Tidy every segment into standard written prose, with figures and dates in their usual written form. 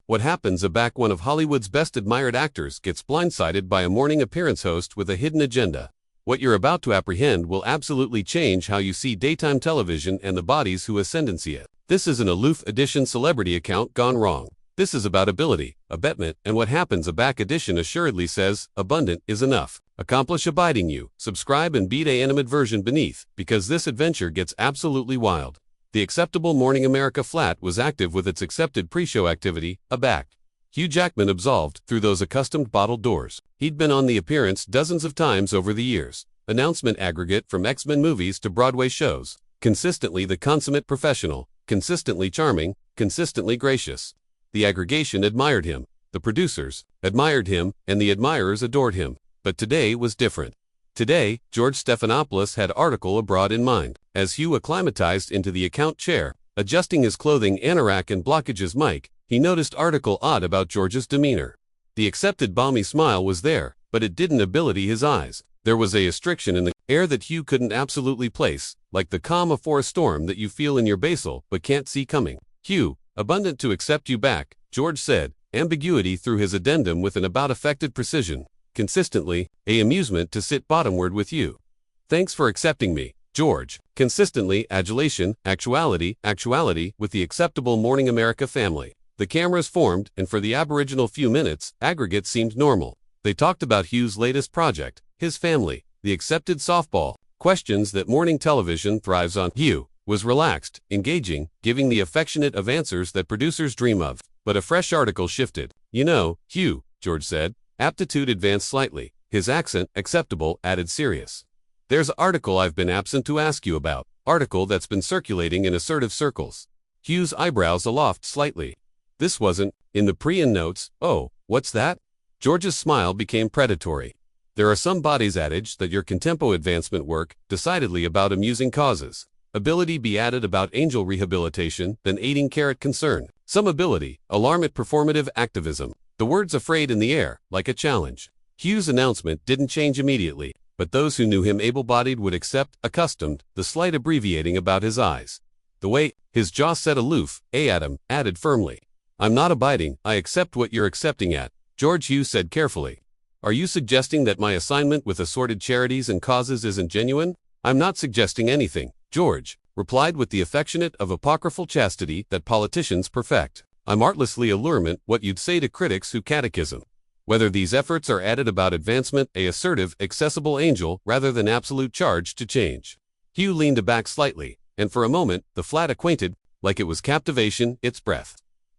What happens back one of Hollywood's best admired actors gets blindsided by a morning appearance host with a hidden agenda? What you're about to apprehend will absolutely change how you see daytime television and the bodies who ascendancy it. This is an aloof edition celebrity account gone wrong. This is about ability, abetment, and what happens back edition assuredly says, abundant is enough. Accomplish abiding you, subscribe and beat a animate version beneath, because this adventure gets absolutely wild. The acceptable Morning America flat was active with its accepted pre-show activity, aback. Hugh Jackman absolved through those accustomed bottled doors. He'd been on the appearance dozens of times over the years. Announcement aggregate from X-Men movies to Broadway shows. Consistently the consummate professional, consistently charming, consistently gracious. The aggregation admired him, the producers admired him, and the admirers adored him. But today was different. Today, George Stephanopoulos had article abroad in mind. As Hugh acclimatized into the account chair, adjusting his clothing anorak and blockage's mic, he noticed article odd about George's demeanor. The accepted balmy smile was there, but it didn't ability his eyes. There was a restriction in the air that Hugh couldn't absolutely place, like the calm afore a storm that you feel in your basal but can't see coming. Hugh, abundant to accept you back, George said, ambiguity through his addendum with an about affected precision. Consistently, a amusement to sit bottomward with you. Thanks for accepting me, George. Consistently, adulation, actuality with the acceptable Morning America family. The cameras formed, and for the aboriginal few minutes, aggregate seemed normal. They talked about Hugh's latest project, his family, the accepted softball, questions that morning television thrives on. Hugh was relaxed, engaging, giving the affectionate of answers that producers dream of. But a fresh article shifted. You know, Hugh, George said. Aptitude advanced slightly. His accent, acceptable, added serious. There's an article I've been absent to ask you about. Article that's been circulating in assertive circles. Hugh's eyebrows aloft slightly. This wasn't, in the pre-in notes. Oh, what's that? George's smile became predatory. There are some bodies adage that your contempo advancement work, decidedly about amusing causes. Ability be added about angel rehabilitation, than aiding carrot concern. Some ability, alarm at performative activism. The words afraid in the air, like a challenge. Hugh's announcement didn't change immediately, but those who knew him able-bodied would accept, accustomed, the slight abbreviating about his eyes. The way his jaw set aloof, Adam added firmly. I'm not abiding, I accept what you're accepting at, George Hugh said carefully. Are you suggesting that my assignment with assorted charities and causes isn't genuine? I'm not suggesting anything, George replied with the affectionate of apocryphal chastity that politicians perfect. I'm artlessly allurement what you'd say to critics who catechism. Whether these efforts are added about advancement, a assertive, accessible angel, rather than absolute charge to change. Hugh leaned back slightly, and for a moment, the flat acquainted, like it was captivation, its breath.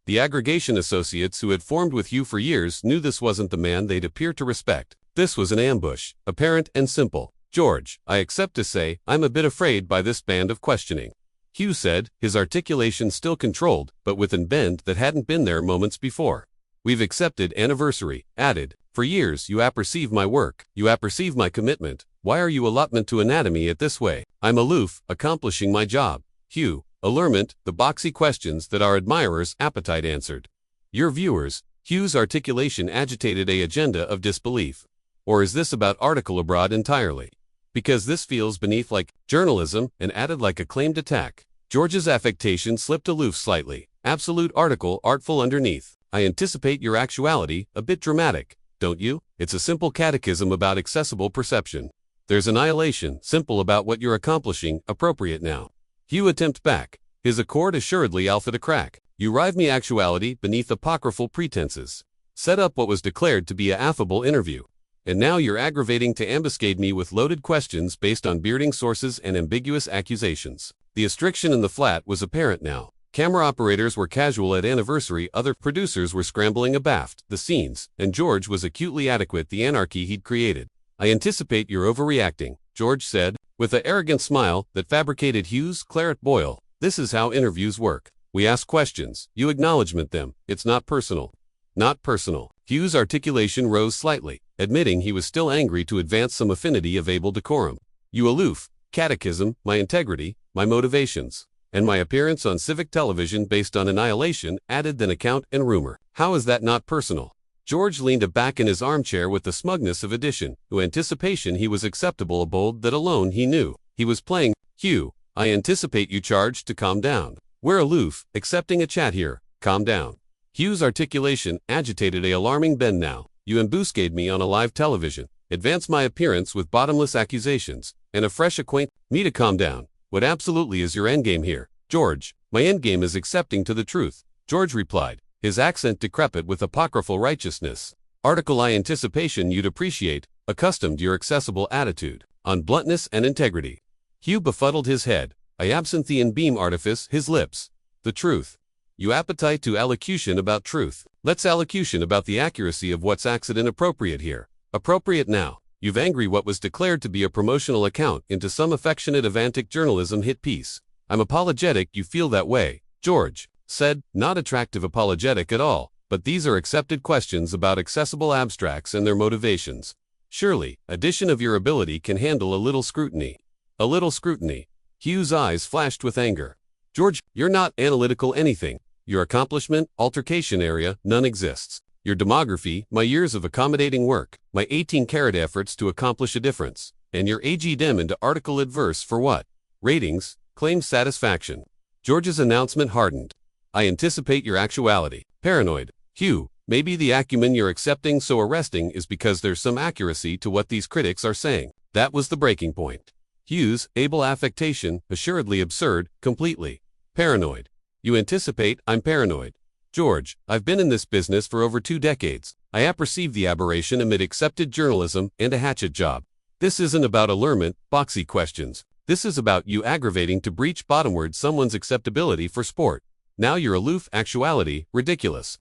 The aggregation associates who had formed with Hugh for years knew this wasn't the man they'd appear to respect. This was an ambush, apparent and simple. George, I accept to say, I'm a bit afraid by this band of questioning. Hugh said, his articulation still controlled, but with a bend that hadn't been there moments before. We've accepted anniversary, added. For years you apperceive my work, you apperceive my commitment. Why are you allotment to anatomy it this way? I'm aloof, accomplishing my job. Hugh, allurement, the boxy questions that our admirers' appetite answered. Your viewers, Hugh's articulation agitated a agenda of disbelief. Or is this about article abroad entirely? Because this feels beneath like journalism and added like a claimed attack. George's affectation slipped aloof slightly. Absolute article artful underneath. I anticipate your actuality, a bit dramatic, don't you? It's a simple catechism about accessible perception. There's annihilation, simple about what you're accomplishing, appropriate now. Hugh attempt back. His accord assuredly alpha to crack. You rive me actuality beneath apocryphal pretenses. Set up what was declared to be a affable interview. And now you're aggravating to ambuscade me with loaded questions based on bearding sources and ambiguous accusations. The restriction in the flat was apparent now. Camera operators were casual at anniversary, other producers were scrambling abaft the scenes, and George was acutely adequate the anarchy he'd created. I anticipate you're overreacting, George said, with an arrogant smile that fabricated Hugh's claret boil. This is how interviews work. We ask questions, you acknowledgement them, it's not personal. Not personal. Hugh's articulation rose slightly, admitting he was still angry to advance some affinity of able decorum. You aloof, catechism, my integrity, my motivations, and my appearance on civic television based on annihilation, added than account and rumor. How is that not personal? George leaned back in his armchair with the smugness of addition, who anticipation he was acceptable a bold that alone he knew. He was playing. Hugh, I anticipate you charged to calm down. We're aloof, accepting a chat here, calm down. Hugh's articulation agitated a alarming bend now. You embuscade me on a live television, advance my appearance with bottomless accusations, and a fresh me to calm down. What absolutely is your endgame here, George? My endgame is accepting to the truth, George replied, his accent decrepit with apocryphal righteousness. Article I anticipation you'd appreciate, accustomed to your accessible attitude, on bluntness and integrity. Hugh befuddled his head, I absinthian beam artifice his lips. The truth. You appetite to allocution about truth. Let's allocution about the accuracy of what's accident appropriate here. Appropriate now. You've angry what was declared to be a promotional account into some affectionate Avantic journalism hit piece. I'm apologetic you feel that way, George said, not attractive apologetic at all, but these are accepted questions about accessible abstracts and their motivations. Surely, addition of your ability can handle a little scrutiny. A little scrutiny. Hugh's eyes flashed with anger. George, you're not analytical anything. Your accomplishment, altercation area, none exists. Your demography, my years of accommodating work, my 18-carat efforts to accomplish a difference, and your AGDM into article adverse for what? Ratings, claim satisfaction. George's announcement hardened. I anticipate your actuality. Paranoid. Hugh, maybe the acumen you're accepting so arresting is because there's some accuracy to what these critics are saying. That was the breaking point. Hugh's able affectation, assuredly absurd, completely. Paranoid. You anticipate I'm paranoid. George, I've been in this business for over 2 decades. I apperceive the aberration amid accepted journalism and a hatchet job. This isn't about allurement, boxy questions. This is about you aggravating to breach bottomward someone's acceptability for sport. Now you're aloof, actuality, ridiculous.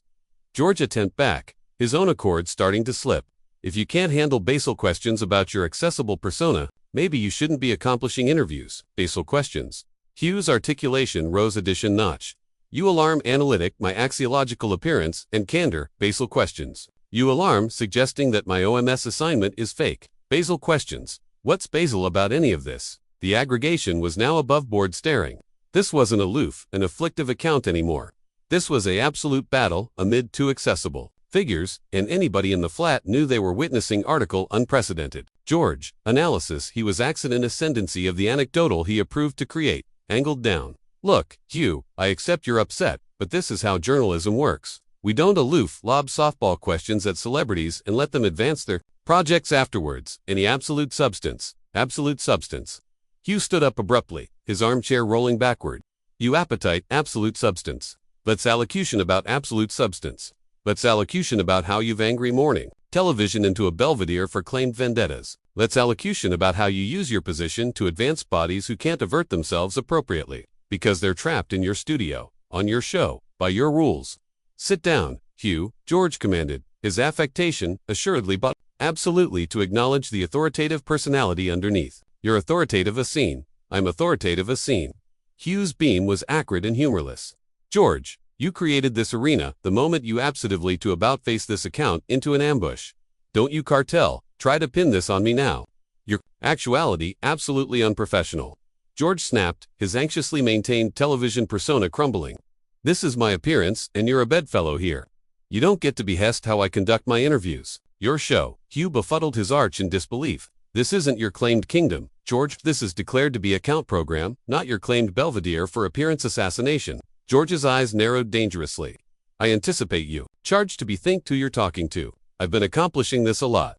George attempt back, his own accord starting to slip. If you can't handle basal questions about your accessible persona, maybe you shouldn't be accomplishing interviews. Basal questions. Hugh's articulation rose a notch. You alarm analytic my axiological appearance and candor, basal questions. You alarm suggesting that my OMS assignment is fake. Basal questions. What's basal about any of this? The aggregation was now above board staring. This wasn't aloof, an afflictive account anymore. This was a absolute battle amid 2 accessible figures, and anybody in the flat knew they were witnessing article unprecedented. George, analysis he was accident ascendancy of the anecdotal he approved to create, angled down. Look, Hugh, I accept you're upset, but this is how journalism works. We don't aloof lob softball questions at celebrities and let them advance their projects afterwards. Any absolute substance. Absolute substance. Hugh stood up abruptly, his armchair rolling backward. You appetite, absolute substance. Let's allocution about absolute substance. Let's allocution about how you've angry morning television into a belvedere for claimed vendettas. Let's allocution about how you use your position to advance bodies who can't avert themselves appropriately, because they're trapped in your studio, on your show, by your rules. Sit down, Hugh, George commanded, his affectation, assuredly but absolutely to acknowledge the authoritative personality underneath. You're authoritative as seen. I'm authoritative as seen. Hugh's beam was acrid and humorless. George, you created this arena the moment you absently to about-face this account into an ambush. Don't you cartel, try to pin this on me now. Your actuality absolutely unprofessional. George snapped, his anxiously maintained television persona crumbling. This is my appearance, and you're a bedfellow here. You don't get to behest how I conduct my interviews. Your show. Hugh befuddled his arch in disbelief. This isn't your claimed kingdom, George. This is declared to be a count program, not your claimed belvedere for appearance assassination. George's eyes narrowed dangerously. I anticipate you. Charged to be think who you're talking to. I've been accomplishing this a lot.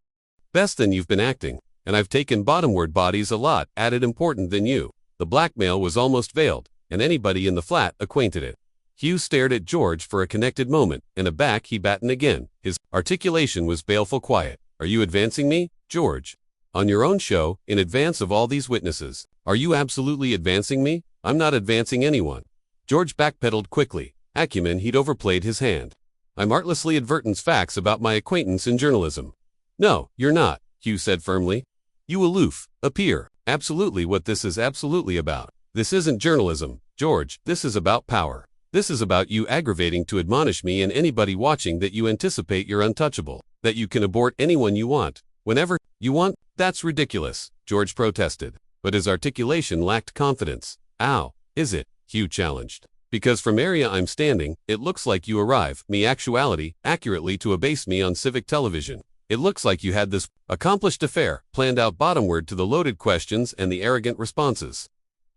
Best than you've been acting. And I've taken bottomward bodies a lot, added important than you. The blackmail was almost veiled, and anybody in the flat acquainted it. Hugh stared at George for a connected moment, and aback he battened again. His articulation was baleful quiet. Are you advancing me, George? On your own show, in advance of all these witnesses. Are you absolutely advancing me? I'm not advancing anyone. George backpedaled quickly. Acumen he'd overplayed his hand. I'm artlessly advertence facts about my acquaintance in journalism. No, you're not, Hugh said firmly. You aloof, appear. Absolutely what this is absolutely about. This isn't journalism, George. This is about power. This is about you aggravating to admonish me and anybody watching that you anticipate you're untouchable, that you can abort anyone you want, whenever you want. That's ridiculous, George protested. But his articulation lacked confidence. Ow, is it? Hugh challenged. Because from area I'm standing, it looks like you arrive, me actuality, accurately to abase me on civic television. It looks like you had this accomplished affair, planned out bottomward to the loaded questions and the arrogant responses.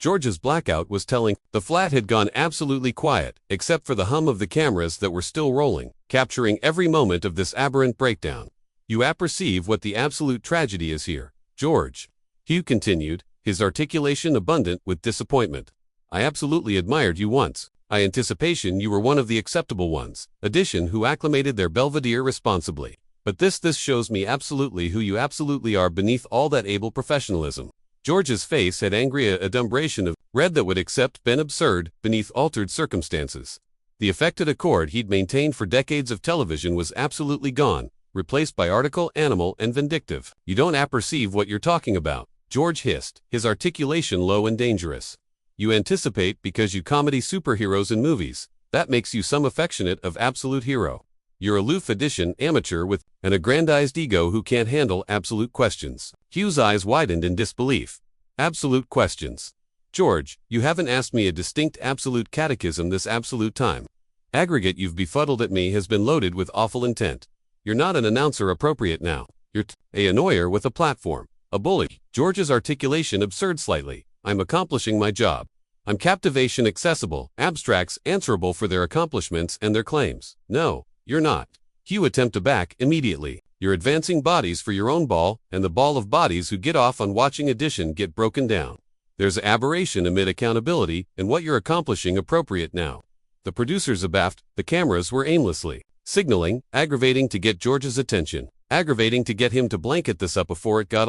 George's blackout was telling. The flat had gone absolutely quiet, except for the hum of the cameras that were still rolling, capturing every moment of this aberrant breakdown. You apperceive what the absolute tragedy is here, George. Hugh continued, his articulation abundant with disappointment. I absolutely admired you once. I anticipation you were one of the acceptable ones, addition who acclimated their belvedere responsibly. But this shows me absolutely who you absolutely are beneath all that able professionalism. George's face had angry adumbration of red that would accept been absurd beneath altered circumstances. The affected accord he'd maintained for decades of television was absolutely gone, replaced by article, animal, and vindictive. You don't apperceive what you're talking about, George hissed, his articulation low and dangerous. You anticipate because you comedy superheroes in movies. That makes you some affectionate of absolute hero. You're aloof addition amateur with an aggrandized ego who can't handle absolute questions. Hugh's eyes widened in disbelief. Absolute questions. George, you haven't asked me a distinct absolute catechism this absolute time. Aggregate you've befuddled at me has been loaded with awful intent. You're not an announcer appropriate now. You're a annoyer with a platform. A bully. George's articulation absurd slightly. I'm accomplishing my job. I'm captivation accessible, abstracts answerable for their accomplishments and their claims. No, you're not. Hugh attempt to back immediately. You're advancing bodies for your own ball, and the ball of bodies who get off on watching addition get broken down. There's aberration amid accountability and what you're accomplishing appropriate now. The producers abaft, the cameras were aimlessly signaling, aggravating to get George's attention, aggravating to get him to blanket this up before it got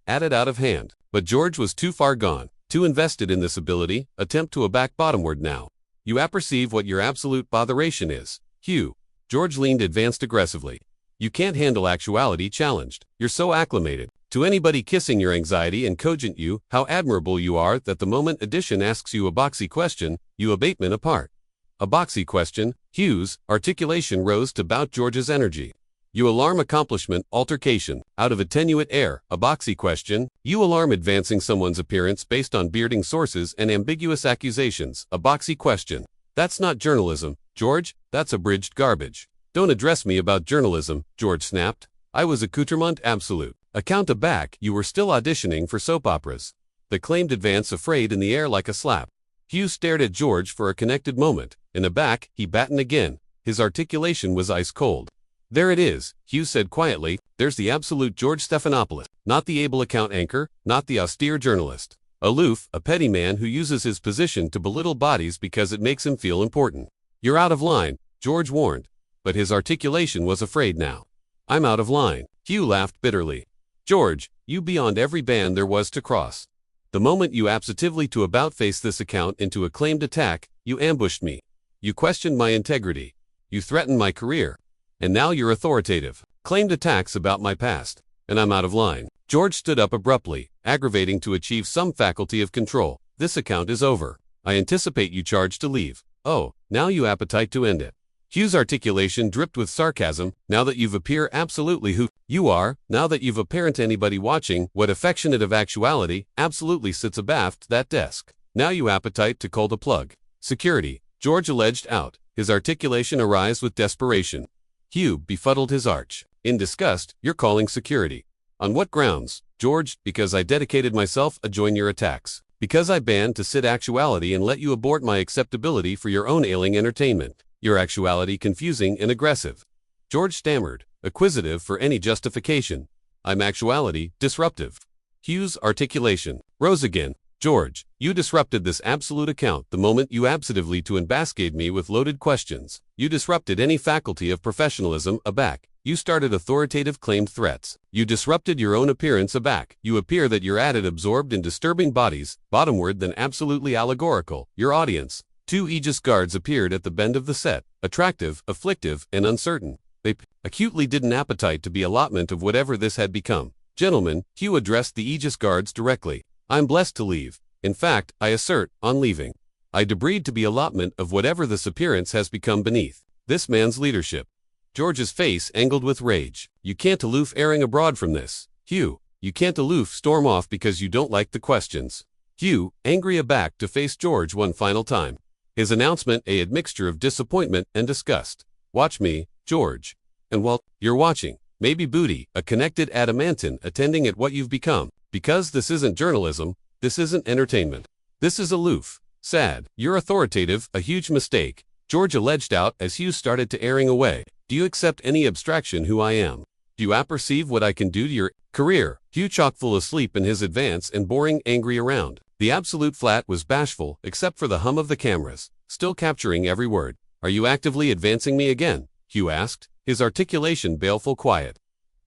added out of hand. But George was too far gone, too invested in this ability, attempt to back bottomward now. You apperceive what your absolute botheration is, Hugh. George leaned advanced aggressively. You can't handle actuality challenged. You're so acclimated. To anybody kissing your anxiety and cogent you, how admirable you are that the moment addition asks you a boxy question, you abatement apart. A boxy question, Hugh's articulation rose to bout George's energy. You alarm accomplishment, altercation, out of attenuate air, a boxy question, you alarm advancing someone's appearance based on bearding sources and ambiguous accusations, a boxy question. That's not journalism, George, that's abridged garbage. Don't address me about journalism, George snapped. I was accoutrement absolute. Account aback, you were still auditioning for soap operas. The claimed advance afraid in the air like a slap. Hugh stared at George for a connected moment. In aback, he battened again. His articulation was ice cold. There it is, Hugh said quietly, there's the absolute George Stephanopoulos, not the able account anchor, not the austere journalist. Aloof, a petty man who uses his position to belittle bodies because it makes him feel important. You're out of line, George warned. But his articulation was afraid now. I'm out of line. Hugh laughed bitterly. George, you beyond every band there was to cross. The moment you absentatively to about-face this account into a claimed attack, you ambushed me. You questioned my integrity. You threatened my career. And now you're authoritative. Claimed attacks about my past. And I'm out of line. George stood up abruptly, aggravating to achieve some faculty of control. This account is over. I anticipate you charge to leave. Oh, now you appetite to end it. Hugh's articulation dripped with sarcasm. Now that you've appear absolutely who you are, now that you've apparent anybody watching, what affectionate of actuality, absolutely sits abaft that desk. Now you appetite to call the plug. Security, George alleged out, his articulation arise with desperation. Hugh befuddled his arch. In disgust, you're calling security. On what grounds, George? Because I dedicated myself to join your attacks. Because I banned to sit actuality and let you abort my acceptability for your own ailing entertainment. Your actuality confusing and aggressive. George stammered, acquisitive for any justification. I'm actuality, disruptive. Hugh's articulation rose again. George, you disrupted this absolute account the moment you absentatively to embascade me with loaded questions. You disrupted any faculty of professionalism aback. You started authoritative claimed threats. You disrupted your own appearance aback. You appear that you're added absorbed in disturbing bodies, bottomward than absolutely allegorical. Your audience. 2 Aegis guards appeared at the bend of the set, attractive, afflictive, and uncertain. They acutely did an appetite to be allotment of whatever this had become. Gentlemen, Hugh addressed the Aegis guards directly. I'm blessed to leave. In fact, I assert, on leaving, I debreed to be allotment of whatever this appearance has become beneath this man's leadership. George's face angled with rage. You can't aloof airing abroad from this. Hugh, you can't aloof storm off because you don't like the questions. Hugh, angry aback to face George one final time. His announcement a admixture of disappointment and disgust. Watch me, George. And while you're watching, maybe booty, a connected adamantine attending at what you've become. Because this isn't journalism, this isn't entertainment. This is aloof, sad, you're authoritative, a huge mistake, George alleged out as Hugh started to airing away. Do you accept any abstraction who I am? Do you apperceive what I can do to your career? Hugh chock full asleep in his advance and boring, angry around. The absolute flat was bashful, except for the hum of the cameras, still capturing every word. Are you actively advancing me again? Hugh asked, his articulation baleful quiet.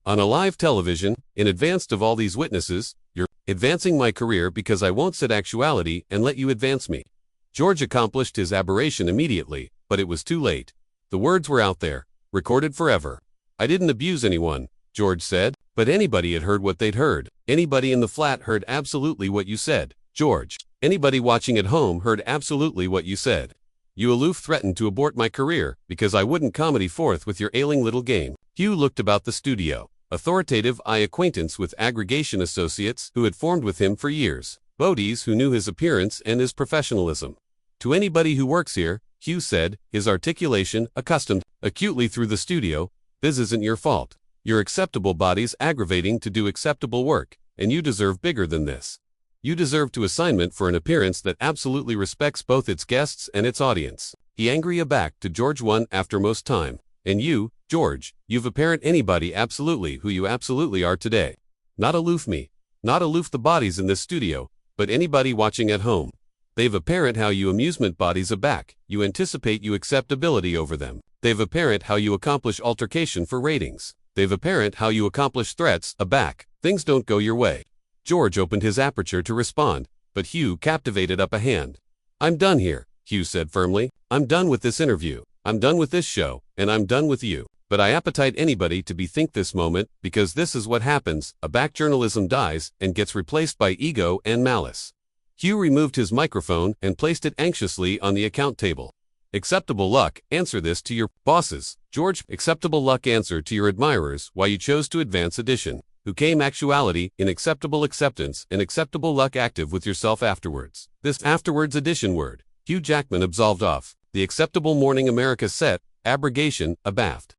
On a live television, in advance of all these witnesses, you're advancing my career because I won't sit actuality and let you advance me. George accomplished his aberration immediately, but it was too late. The words were out there, recorded forever. I didn't abuse anyone, George said, but anybody had heard what they'd heard. Anybody in the flat heard absolutely what you said, George. Anybody watching at home heard absolutely what you said. You aloof threatened to abort my career because I wouldn't comedy forth with your ailing little game. Hugh looked about the studio. Authoritative eye acquaintance with aggregation associates who had formed with him for years. Bodies who knew his appearance and his professionalism. To anybody who works here, Hugh said, his articulation accustomed acutely through the studio, this isn't your fault. Your acceptable body's aggravating to do acceptable work, and you deserve bigger than this. You deserve to assignment for an appearance that absolutely respects both its guests and its audience. He angry aback to George one after most time. And you, George, you've apparent anybody absolutely who you absolutely are today. Not aloof me. Not aloof the bodies in this studio, but anybody watching at home. They've apparent how you amusement bodies aback, you anticipate you acceptability over them. They've apparent how you accomplish altercation for ratings. They've apparent how you accomplish threats aback. Things don't go your way. George opened his aperture to respond, but Hugh captivated up a hand. I'm done here, Hugh said firmly. I'm done with this interview. I'm done with this show, and I'm done with you. But I appetite anybody to bethink this moment, because this is what happens, aback journalism dies and gets replaced by ego and malice. Hugh removed his microphone and placed it anxiously on the account table. Acceptable luck, answer this to your bosses. George, acceptable luck answer to your admirers why you chose to advance addition. Who came actuality in acceptable acceptance and acceptable luck active with yourself afterwards. This afterwards addition word. Hugh Jackman absolved off. The acceptable morning America set, abrogation, abaft.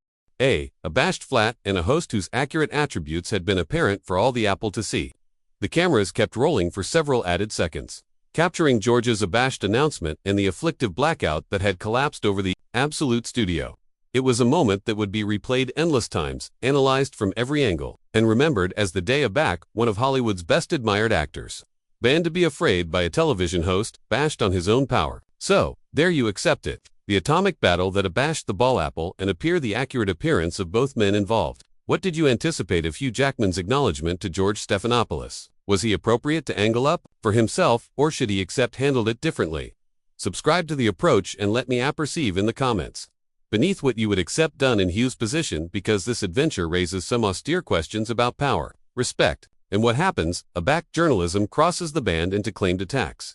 Abashed flat and a host whose accurate attributes had been apparent for all the apple to see. The cameras kept rolling for several added seconds, capturing George's abashed announcement and the afflictive blackout that had collapsed over the absolute studio. It was a moment that would be replayed endless times, analyzed from every angle, and remembered as the day aback one of Hollywood's best admired actors. Banned to be afraid by a television host, bashed on his own power. So, there you accept it. The atomic battle that abashed the ball apple and appear the accurate appearance of both men involved. What did you anticipate of Hugh Jackman's acknowledgement to George Stephanopoulos? Was he appropriate to angle up for himself, or should he accept handled it differently? Subscribe to The Approach and let me apperceive in the comments beneath what you would accept done in Hugh's position, because this adventure raises some austere questions about power, respect, and what happens, aback journalism crosses the band into claimed attacks.